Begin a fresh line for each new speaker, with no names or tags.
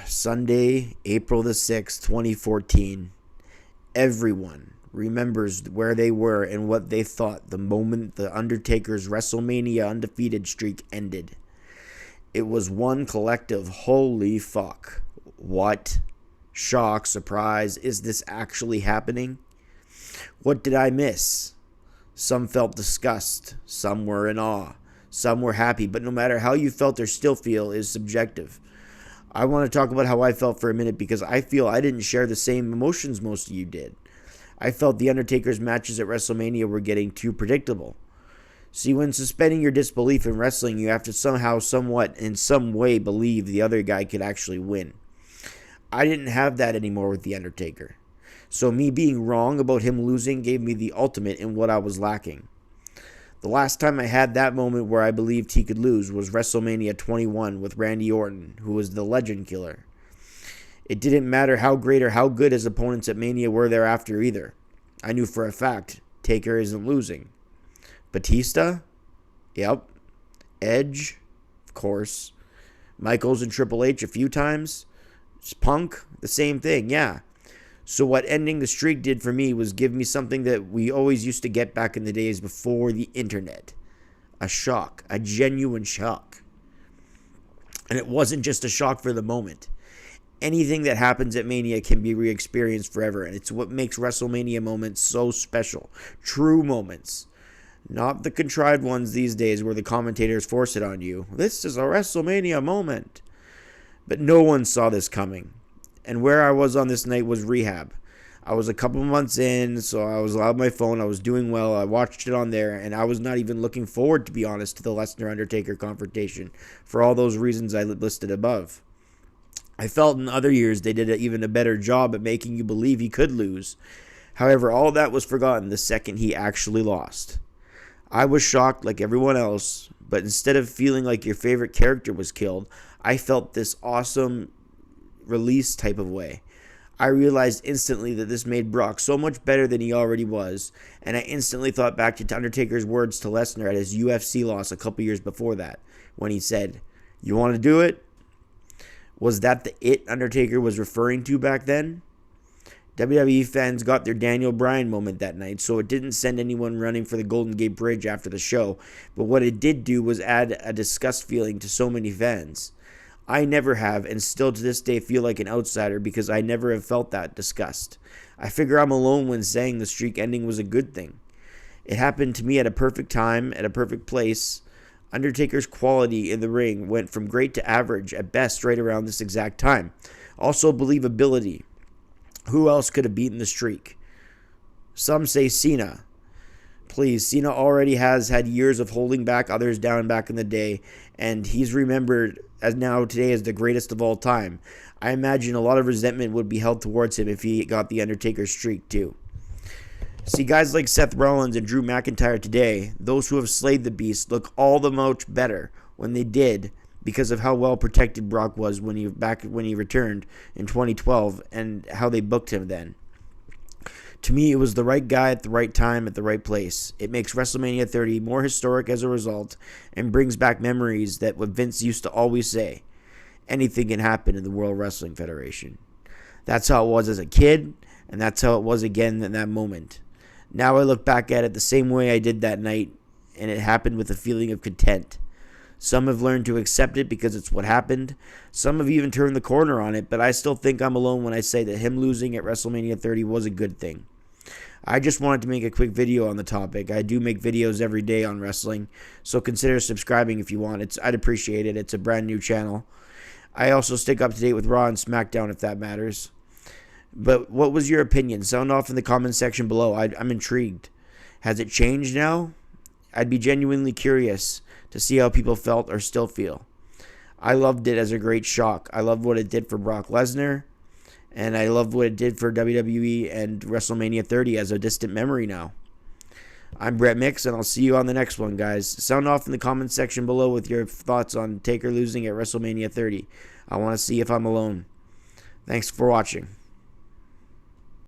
Sunday, April the 6th, 2014. Everyone remembers where they were and what they thought the moment the Undertaker's WrestleMania undefeated streak ended. It was one collective holy fuck. What? Shock, surprise, is this actually happening? What did I miss? Some felt disgust, some were in awe, some were happy, but no matter how you felt or still feel is subjective. I want to talk about how I felt for a minute because I feel I didn't share the same emotions most of you did. I felt the Undertaker's matches at WrestleMania were getting too predictable. See, when suspending your disbelief in wrestling, you have to somehow, somewhat, in some way believe the other guy could actually win. I didn't have that anymore with the Undertaker. So me being wrong about him losing gave me the ultimate in what I was lacking. The last time I had that moment where I believed he could lose was WrestleMania 21 with Randy Orton, who was the legend killer. It didn't matter how great or how good his opponents at Mania were thereafter either. I knew for a fact Taker isn't losing. Batista? Yep. Edge? Of course. Michaels and Triple H a few times. Punk? The same thing, yeah. So what ending the streak did for me was give me something that we always used to get back in the days before the internet. A shock. A genuine shock. And it wasn't just a shock for the moment. Anything that happens at Mania can be re-experienced forever, and it's what makes WrestleMania moments so special. True moments. Not the contrived ones these days where the commentators force it on you. This is a WrestleMania moment. But no one saw this coming. And where I was on this night was rehab. I was a couple months in, so I was on my phone. I was doing well. I watched it on there, and I was not even looking forward, to be honest, to the Lesnar-Undertaker confrontation for all those reasons I listed above. I felt in other years they did even a better job at making you believe he could lose. However, all that was forgotten the second he actually lost. I was shocked like everyone else, but instead of feeling like your favorite character was killed, I felt this awesome release type of way. I realized instantly that this made Brock so much better than he already was, and I instantly thought back to Undertaker's words to Lesnar at his UFC loss a couple years before that, when he said, "You want to do it?" Was that the "it" Undertaker was referring to back then? WWE fans got their Daniel Bryan moment that night, so it didn't send anyone running for the Golden Gate Bridge after the show, but what it did do was add a disgust feeling to so many fans. I never have, and still to this day feel like an outsider because I never have felt that disgust. I figure I'm alone when saying the streak ending was a good thing. It happened to me at a perfect time, at a perfect place. Undertaker's quality in the ring went from great to average at best right around this exact time. Also believability. Who else could have beaten the streak? Some say Cena. Please, Cena already has had years of holding back others down back in the day, and he's remembered as now today as the greatest of all time. I imagine a lot of resentment would be held towards him if he got the Undertaker streak too. See, guys like Seth Rollins and Drew McIntyre today, those who have slayed the beast, look all the much better when they did because of how well protected Brock was when he returned in 2012 and how they booked him then. To me, it was the right guy at the right time at the right place. It makes WrestleMania 30 more historic as a result and brings back memories that what Vince used to always say, anything can happen in the World Wrestling Federation. That's how it was as a kid, and that's how it was again in that moment. Now I look back at it the same way I did that night, and it happened with a feeling of content. Some have learned to accept it because it's what happened. Some have even turned the corner on it, but I still think I'm alone when I say that him losing at WrestleMania 30 was a good thing. I just wanted to make a quick video on the topic. I do make videos every day on wrestling, so consider subscribing if you want. I'd appreciate it. It's a brand new channel. I also stick up to date with Raw and SmackDown if that matters. But what was your opinion? Sound off in the comments section below. I'm intrigued. Has it changed now? I'd be genuinely curious to see how people felt or still feel. I loved it as a great shock. I loved what it did for Brock Lesnar. And I love what it did for WWE and WrestleMania 30 as a distant memory now. I'm Brett Mix, and I'll see you on the next one, guys. Sound off in the comments section below with your thoughts on Taker losing at WrestleMania 30. I want to see if I'm alone. Thanks for watching.